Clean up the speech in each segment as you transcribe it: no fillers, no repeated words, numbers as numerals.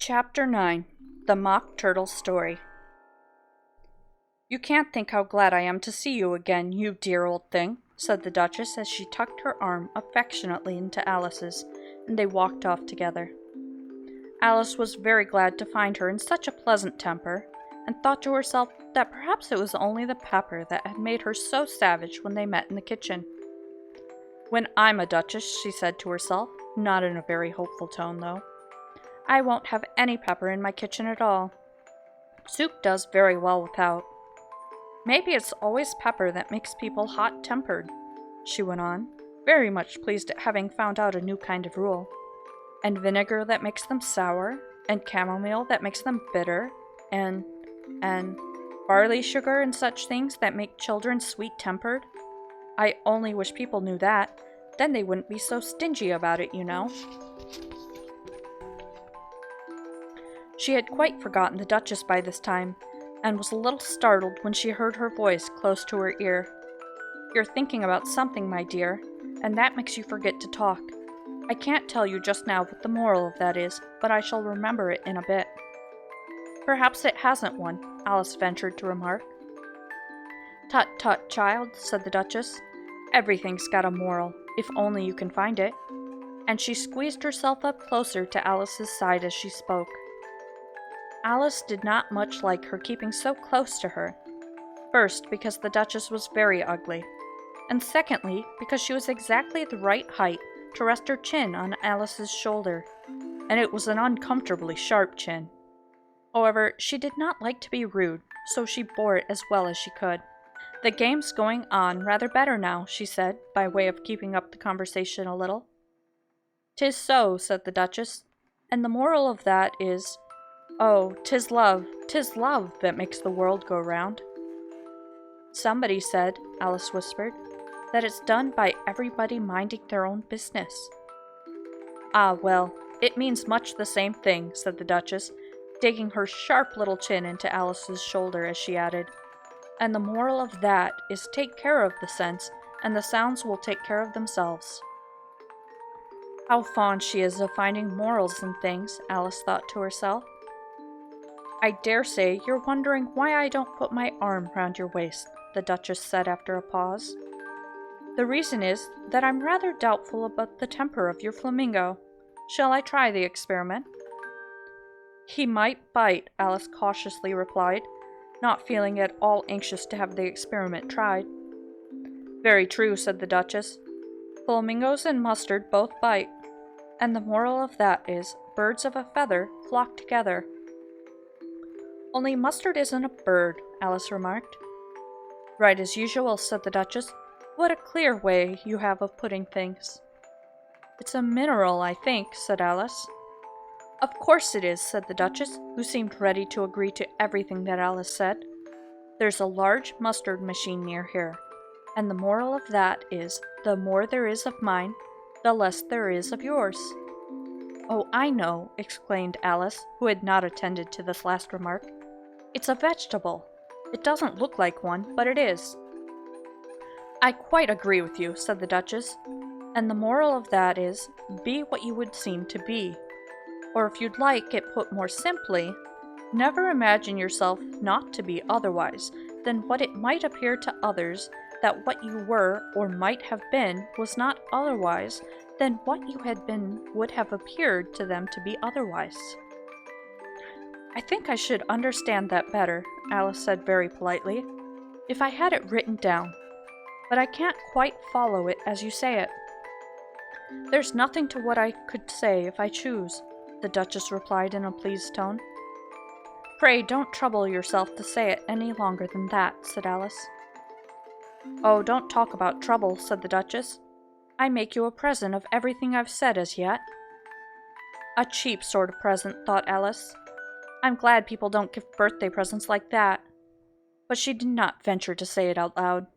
Chapter 9 The Mock Turtle Story. "You can't think how glad I am to see you again, you dear old thing," said the Duchess as she tucked her arm affectionately into Alice's, and they walked off together. Alice was very glad to find her in such a pleasant temper, and thought to herself that perhaps it was only the pepper that had made her so savage when they met in the kitchen. "When I'm a duchess," she said to herself, not in a very hopeful tone though, "I won't have any pepper in my kitchen at all. Soup does very well without. Maybe it's always pepper that makes people hot-tempered," she went on, very much pleased at having found out a new kind of rule. "And vinegar that makes them sour, and chamomile that makes them bitter, and barley sugar and such things that make children sweet-tempered. I only wish people knew that. Then they wouldn't be so stingy about it, you know." She had quite forgotten the Duchess by this time, and was a little startled when she heard her voice close to her ear. "You're thinking about something, my dear, and that makes you forget to talk. I can't tell you just now what the moral of that is, but I shall remember it in a bit." "Perhaps it hasn't one," Alice ventured to remark. "Tut, tut, child," said the Duchess. "Everything's got a moral, if only you can find it." And she squeezed herself up closer to Alice's side as she spoke. Alice did not much like her keeping so close to her. First, because the Duchess was very ugly, and secondly, because she was exactly the right height to rest her chin on Alice's shoulder, and it was an uncomfortably sharp chin. However, she did not like to be rude, so she bore it as well as she could. "The game's going on rather better now," she said, by way of keeping up the conversation a little. "'Tis so," said the Duchess, "and the moral of that is, oh, 'tis love that makes the world go round." "Somebody said," Alice whispered, "that it's done by everybody minding their own business." "Ah, well, it means much the same thing," said the Duchess, digging her sharp little chin into Alice's shoulder as she added, "and the moral of that is take care of the sense, and the sounds will take care of themselves." How fond she is of finding morals in things, Alice thought to herself. "I dare say you're wondering why I don't put my arm round your waist," the Duchess said after a pause. "The reason is that I'm rather doubtful about the temper of your flamingo. Shall I try the experiment?" "He might bite," Alice cautiously replied, not feeling at all anxious to have the experiment tried. "Very true," said the Duchess. "Flamingos and mustard both bite, and the moral of that is, birds of a feather flock together." "Only mustard isn't a bird," Alice remarked. "Right as usual," said the Duchess. "What a clear way you have of putting things." "It's a mineral, I think," said Alice. "Of course it is," said the Duchess, who seemed ready to agree to everything that Alice said. "There's a large mustard machine near here, and the moral of that is, the more there is of mine, the less there is of yours." "Oh, I know," exclaimed Alice, who had not attended to this last remark. "It's a vegetable. It doesn't look like one, but it is." "I quite agree with you," said the Duchess, "and the moral of that is, be what you would seem to be. Or if you'd like it put more simply, never imagine yourself not to be otherwise than what it might appear to others that what you were or might have been was not otherwise than what you had been would have appeared to them to be otherwise." "I think I should understand that better," Alice said very politely, "if I had it written down, but I can't quite follow it as you say it." "There's nothing to what I could say if I choose," the Duchess replied in a pleased tone. "Pray don't trouble yourself to say it any longer than that," said Alice. "Oh, don't talk about trouble," said the Duchess. "I make you a present of everything I've said as yet." A cheap sort of present, thought Alice. I'm glad people don't give birthday presents like that. But she did not venture to say it out loud.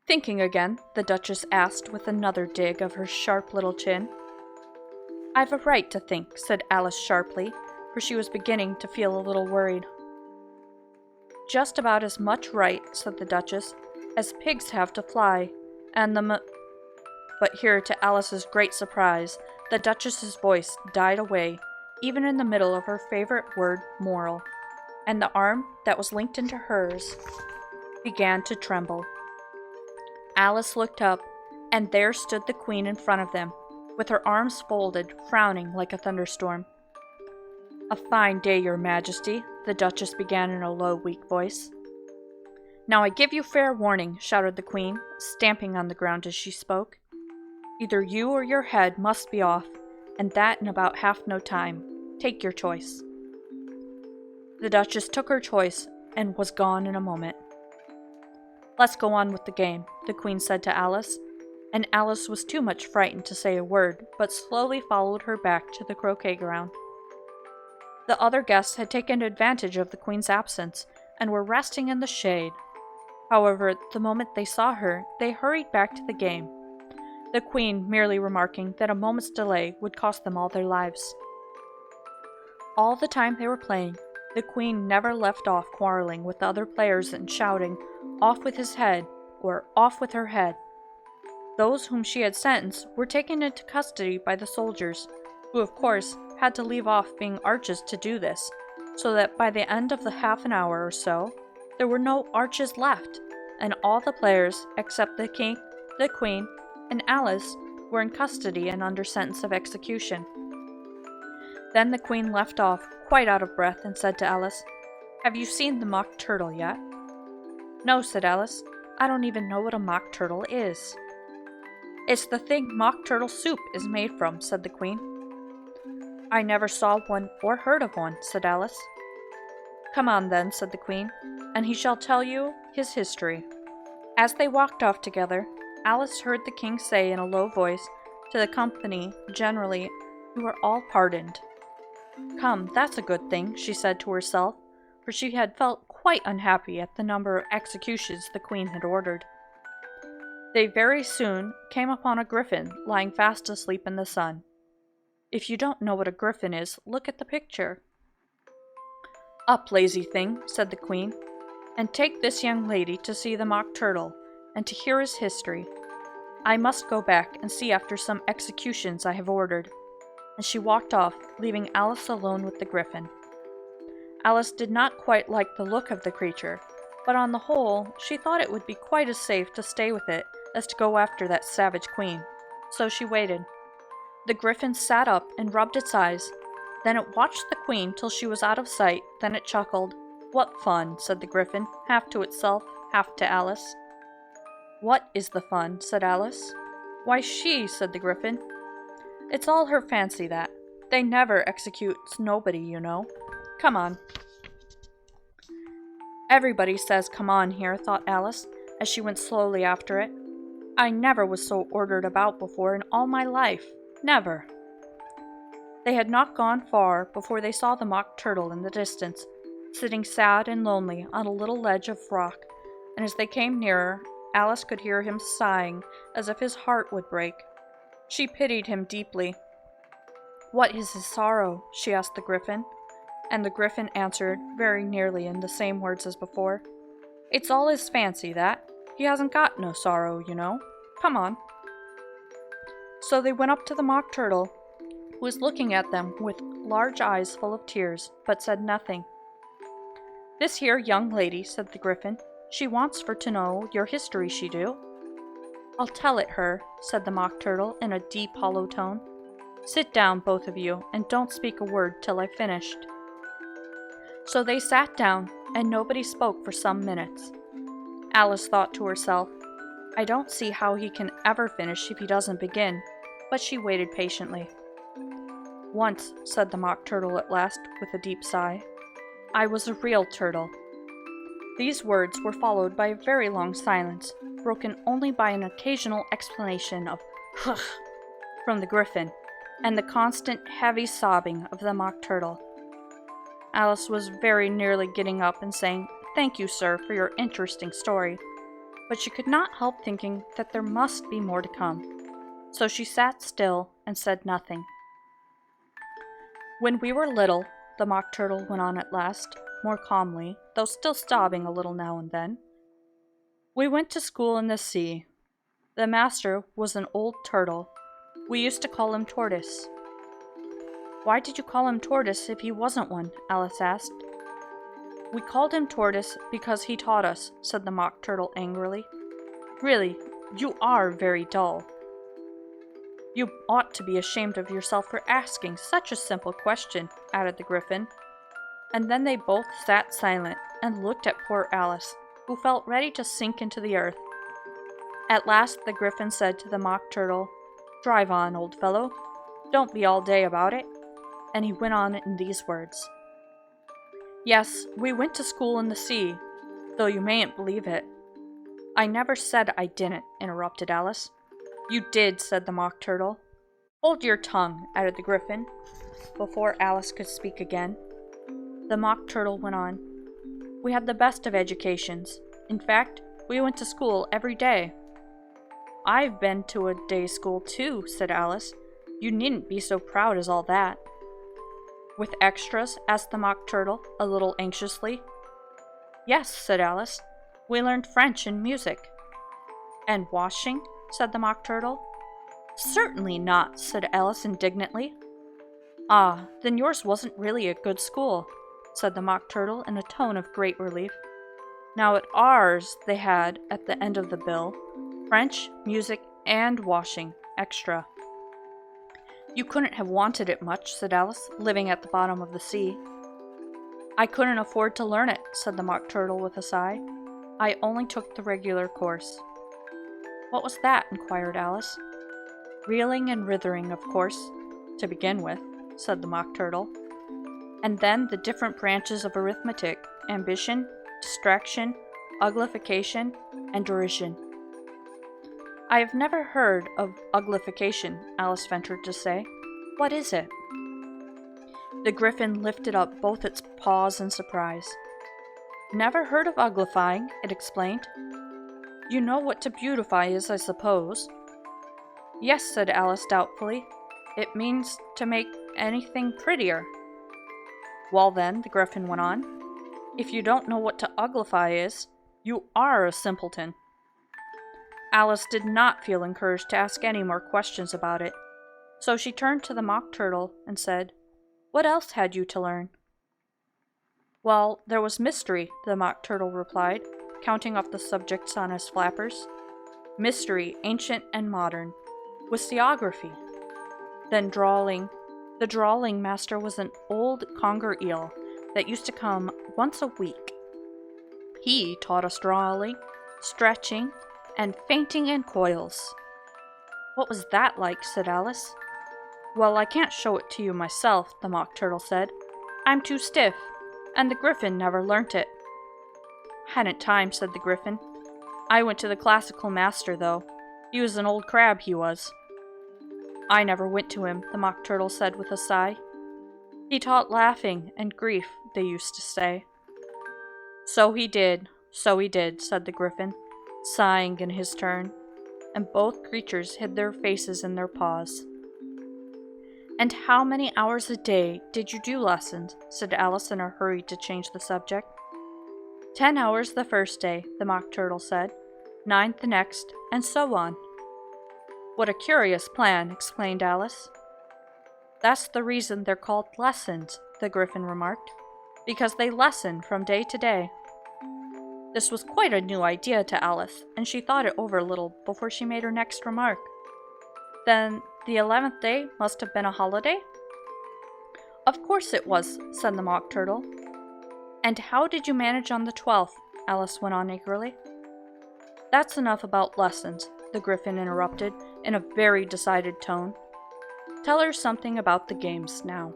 Thinking again, the Duchess asked with another dig of her sharp little chin. "I've a right to think," said Alice sharply, for she was beginning to feel a little worried. "Just about as much right," said the Duchess, "as pigs have to fly, and But here, to Alice's great surprise, the Duchess's voice died away, even in the middle of her favorite word, moral, and the arm that was linked into hers began to tremble. Alice looked up, and there stood the Queen in front of them, with her arms folded, frowning like a thunderstorm. "A fine day, your Majesty," the Duchess began in a low, weak voice. "Now I give you fair warning," shouted the Queen, stamping on the ground as she spoke. "Either you or your head must be off, and that in about half no time. Take your choice." The Duchess took her choice and was gone in a moment. "Let's go on with the game," the Queen said to Alice, and Alice was too much frightened to say a word, but slowly followed her back to the croquet ground. The other guests had taken advantage of the Queen's absence and were resting in the shade. However, the moment they saw her, they hurried back to the game, the Queen merely remarking that a moment's delay would cost them all their lives. All the time they were playing, the Queen never left off quarreling with the other players and shouting, "Off with his head," or "Off with her head." Those whom she had sentenced were taken into custody by the soldiers, who of course had to leave off being arches to do this, so that by the end of the half an hour or so, there were no arches left, and all the players, except the King, the Queen, and Alice, were in custody and under sentence of execution. Then the Queen left off, quite out of breath, and said to Alice, "Have you seen the mock turtle yet?" "No," said Alice. "I don't even know what a mock turtle is." "It's the thing mock turtle soup is made from," said the Queen. "I never saw one or heard of one," said Alice. "Come on then," said the Queen, "and he shall tell you his history." As they walked off together, Alice heard the King say in a low voice to the company generally, "You are all pardoned." "Come, that's a good thing," she said to herself, for she had felt quite unhappy at the number of executions the Queen had ordered. They very soon came upon a griffin lying fast asleep in the sun. If you don't know what a griffin is, look at the picture. "Up, lazy thing," said the Queen, "and take this young lady to see the mock turtle, and to hear his history. I must go back and see after some executions I have ordered." And she walked off, leaving Alice alone with the griffin. Alice did not quite like the look of the creature, but on the whole, she thought it would be quite as safe to stay with it as to go after that savage Queen. So she waited. The griffin sat up and rubbed its eyes. Then it watched the Queen till she was out of sight. Then it chuckled. "What fun," said the griffin, half to itself, half to Alice. "What is the fun?" said Alice. "Why, she," said the griffin. "It's all her fancy, that. They never executes nobody, you know. Come on." "Everybody says come on here," thought Alice, as she went slowly after it. "I never was so ordered about before in all my life. Never." They had not gone far before they saw the mock turtle in the distance, sitting sad and lonely on a little ledge of rock, and as they came nearer, Alice could hear him sighing as if his heart would break. She pitied him deeply. "What is his sorrow?" she asked the griffin, and the griffin answered, very nearly in the same words as before, "It's all his fancy, that. He hasn't got no sorrow, you know. Come on." So they went up to the mock turtle, who was looking at them with large eyes full of tears, but said nothing. "This here young lady," said the griffin, "she wants for to know your history, she do." "I'll tell it her," said the mock turtle in a deep, hollow tone. "Sit down, both of you, and don't speak a word till I've finished." So they sat down, and nobody spoke for some minutes. Alice thought to herself, "I don't see how he can ever finish if he doesn't begin," but she waited patiently. "Once," said the mock turtle at last, with a deep sigh, "I was a real turtle." These words were followed by a very long silence, broken only by an occasional exclamation of "Hugh" from the griffin, and the constant heavy sobbing of the mock turtle. Alice was very nearly getting up and saying, "Thank you, sir, for your interesting story," but she could not help thinking that there must be more to come. So she sat still and said nothing. "When we were little," the mock turtle went on at last, more calmly, though still sobbing a little now and then, "we went to school in the sea. The master was an old turtle. We used to call him Tortoise. Why did you call him Tortoise if he wasn't one? Alice asked. We called him Tortoise because he taught us, said the Mock Turtle angrily. Really, you are very dull. You ought to be ashamed of yourself for asking such a simple question, added the Griffin. And then they both sat silent and looked at poor Alice, who felt ready to sink into the earth. At last the Griffin said to the Mock Turtle, Drive on, old fellow. Don't be all day about it. And he went on in these words. Yes, we went to school in the sea, though you mayn't believe it. I never said I didn't, interrupted Alice. You did, said the Mock Turtle. Hold your tongue, added the Griffin, before Alice could speak again. The Mock Turtle went on. We had the best of educations. In fact, we went to school every day. I've been to a day school too, said Alice. You needn't be so proud as all that. With extras? Asked the Mock Turtle, a little anxiously. Yes, said Alice. We learned French and music. And washing? Said the Mock Turtle. Certainly not, said Alice indignantly. Ah, then yours wasn't really a good school, said the Mock Turtle in a tone of great relief. Now at ours they had, at the end of the bill, French, music, and washing, extra. You couldn't have wanted it much, said Alice, living at the bottom of the sea. I couldn't afford to learn it, said the Mock Turtle with a sigh. I only took the regular course. What was that? Inquired Alice. Reeling and writhing, of course, to begin with, said the Mock Turtle. And then the different branches of arithmetic, ambition, distraction, uglification, and derision. I have never heard of uglification, Alice ventured to say. What is it? The Griffin lifted up both its paws in surprise. Never heard of uglifying, it explained. You know what to beautify is, I suppose. Yes, said Alice doubtfully. It means to make anything prettier. Well then, the Griffin went on, if you don't know what to uglify is, you are a simpleton. Alice did not feel encouraged to ask any more questions about it, so she turned to the Mock Turtle and said, What else had you to learn? Well, there was mystery, the Mock Turtle replied, counting off the subjects on his flappers. Mystery, ancient and modern. Wisseography. Then drawling. The drawling master was an old conger eel that used to come once a week. He taught us drawing, stretching, and fainting in coils. What was that like? Said Alice. Well, I can't show it to you myself, the Mock Turtle said. I'm too stiff, and the Griffin never learnt it. Hadn't time, said the Griffin. I went to the classical master, though. He was an old crab, he was. I never went to him, the Mock Turtle said with a sigh. He taught laughing and grief, they used to say. So he did, said the Griffin, sighing in his turn, and both creatures hid their faces in their paws. And how many hours a day did you do lessons? Said Alice in a hurry to change the subject. 10 hours the first day, the Mock Turtle said, 9 the next, and so on. What a curious plan, explained Alice. That's the reason they're called lessons, the Griffin remarked, because they lessen from day to day. This was quite a new idea to Alice, and she thought it over a little before she made her next remark. Then the 11th day must have been a holiday? Of course it was, said the Mock Turtle. And how did you manage on the 12th? Alice went on eagerly. That's enough about lessons, the Griffin interrupted in a very decided tone. Tell her something about the games now.